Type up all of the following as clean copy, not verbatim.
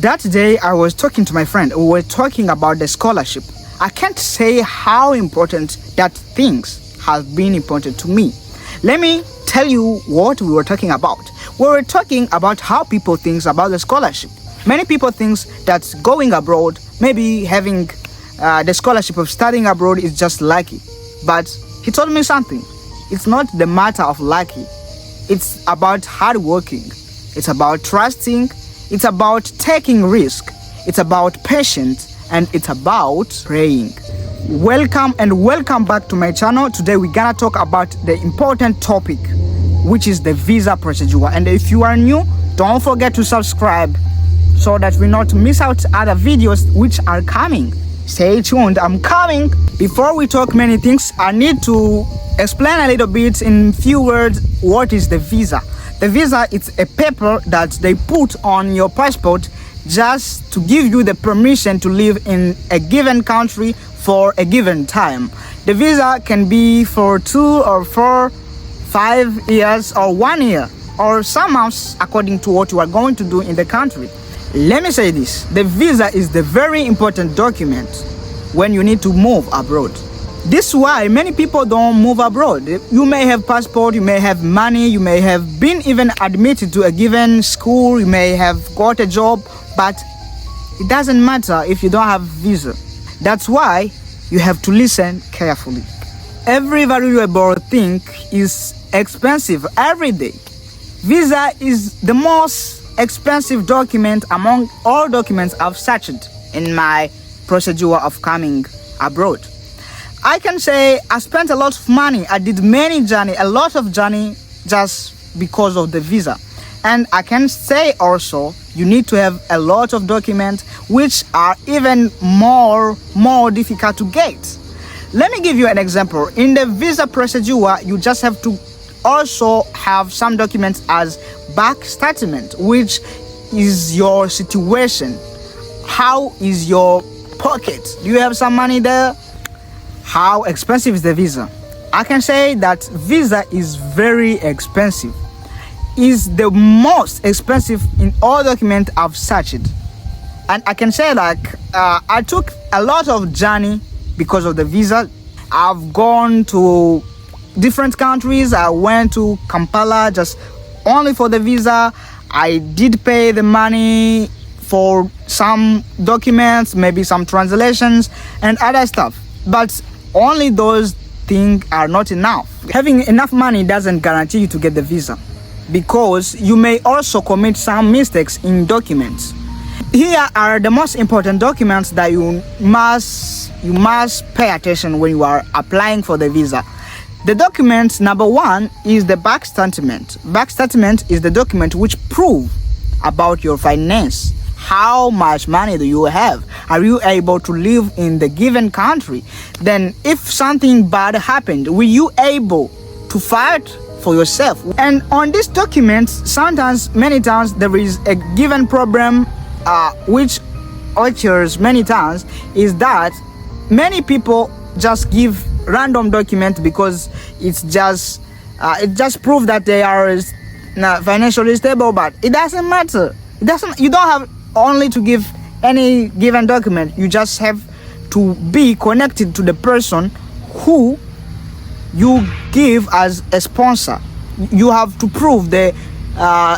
That day I was talking to my friend. We were talking about the scholarship. I can't say how important that things have been important to me. Let me tell you what we were talking about. We were talking about how people think about the scholarship. Many people think that going abroad, maybe having the scholarship of studying abroad is just lucky. But he told me something. It's not the matter of lucky. It's about hard working. It's about trusting. It's about taking risk. It's about patience. And it's about praying. Welcome back to my channel. Today we're gonna talk about the important topic, which is the visa procedure. And if you are new, don't forget to subscribe so that we not miss out other videos which are coming. Stay tuned, I'm coming. Before we talk many things, I need to explain a little bit in few words what is the visa. The visa is a paper that they put on your passport just to give you the permission to live in a given country for a given time. The visa can be for 2 or 4, 5 years or 1 year or some months according to what you are going to do in the country. Let me say this, the visa is the very important document when you need to move abroad. This is why many people don't move abroad. You may have passport, you may have money, you may have been even admitted to a given school, you may have got a job, but it doesn't matter if you don't have visa. That's why you have to listen carefully. Every valuable thing is expensive every day. Visa is the most expensive document among all documents I've searched in my procedure of coming abroad. I can say I spent a lot of money. I did a lot of journey just because of the visa. And I can say also you need to have a lot of documents which are even more difficult to get. Let me give you an example. In the visa procedure, you just have to also have some documents as bank statement, which is your situation. How is your pocket? Do you have some money there? How expensive is the visa? I can say that visa is very expensive. Is the most expensive in all documents I've searched. And I can say I took a lot of journey because of the visa. I've gone to different countries. I went to Kampala just only for the visa. I did pay the money for some documents, maybe some translations and other stuff. But only those things are not enough. Having enough money doesn't guarantee you to get the visa, because you may also commit some mistakes in documents. Here are the most important documents that you must pay attention when you are applying for the visa. The document number 1 is the bank statement. Bank statement is the document which proves about your finance. How much money do you have? Are you able to live in the given country? Then if something bad happened, were you able to fight for yourself? And on this document, many times there is a given problem which occurs many times, is that many people just give random document because it just proves that they are financially stable, but it doesn't matter. You don't have only to give any given document. You just have to be connected to the person who you give as a sponsor. You have to prove the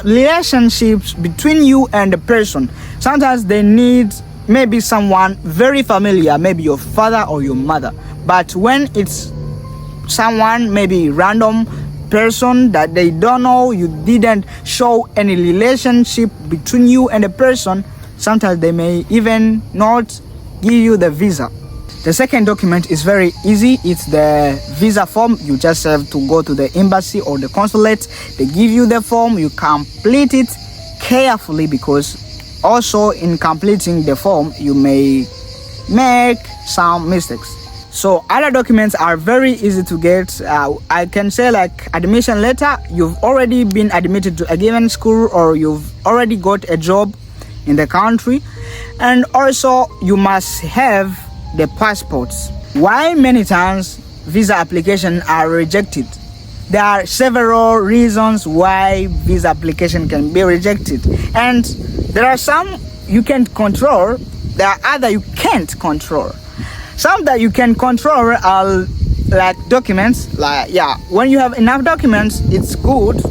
relationships between you and the person. Sometimes they need maybe someone very familiar, maybe your father or your mother. But when it's someone, maybe random person that they don't know, you didn't show any relationship between you and the person, sometimes they may even not give you the visa. The second document is very easy. It's the visa form. You just have to go to the embassy or the consulate. They give you the form. You complete it carefully, because also in completing the form you may make some mistakes. So other documents are very easy to get. I can say admission letter. You've already been admitted to a given school, or you've already got a job in the country. And also you must have the passports. Why many times visa applications are rejected? There are several reasons why visa application can be rejected, and there are some you can't control, there are other you can't control. Some that you can control are like documents, like when you have enough documents, it's good,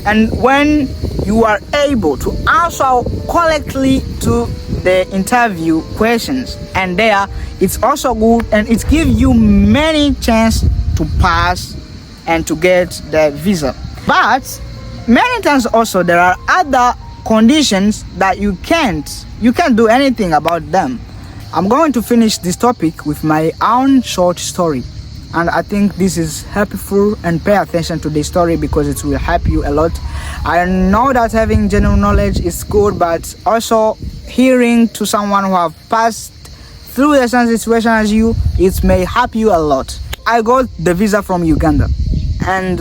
and when you are able to answer correctly to the interview questions, and there it's also good, and it gives you many chance to pass and to get the visa. But many times also there are other conditions that you can't do anything about them. I'm going to finish this topic with my own short story, and I think this is helpful, and pay attention to this story because it will help you a lot. I know that having general knowledge is good, but also hearing to someone who have passed through the same situation as you, it may help you a lot. I got the visa from Uganda, and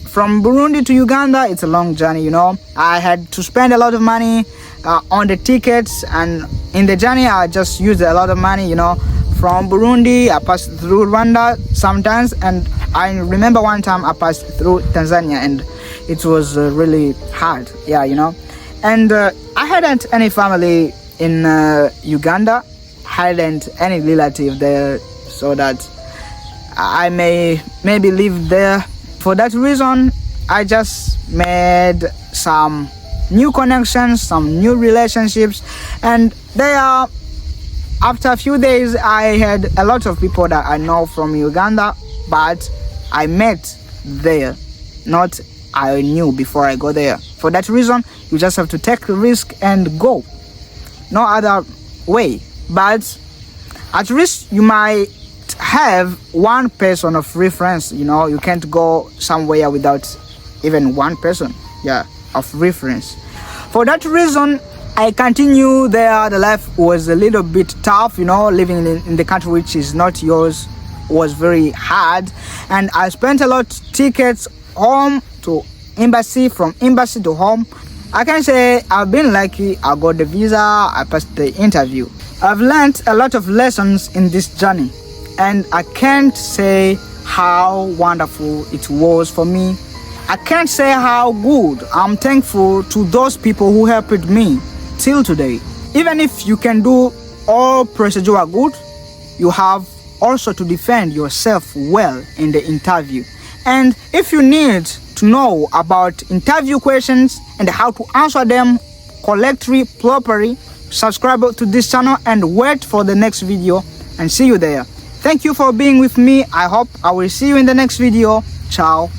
from Burundi to Uganda, it's a long journey, I had to spend a lot of money on the tickets, and in the journey I just used a lot of money, From Burundi, I passed through Rwanda sometimes, and I remember one time I passed through Tanzania, and it was really hard, And I hadn't any family in Uganda, hadn't any relative there, so that I maybe live there. For that reason, I just made some new connections, some new relationships, and after a few days, I had a lot of people that I know from Uganda, but I met there, not I knew before I go there. For that reason, you just have to take the risk and go. No other way. But at least you might have one person of reference, you can't go somewhere without even one person, of reference. For that reason, I continue there. The life was a little bit tough, living in the country which is not yours was very hard, and I spent a lot tickets home to embassy, from embassy to home. I can say I've been lucky. I got the visa, I passed the interview. I've learned a lot of lessons in this journey, and I can't say how wonderful it was for me. I can't say how good. I'm thankful to those people who helped me till today. Even if you can do all procedure good, you have also to defend yourself well in the interview. And if you need to know about interview questions and how to answer them correctly, properly, subscribe to this channel and wait for the next video, and see you there. Thank you for being with me. I hope I will see you in the next video. Ciao.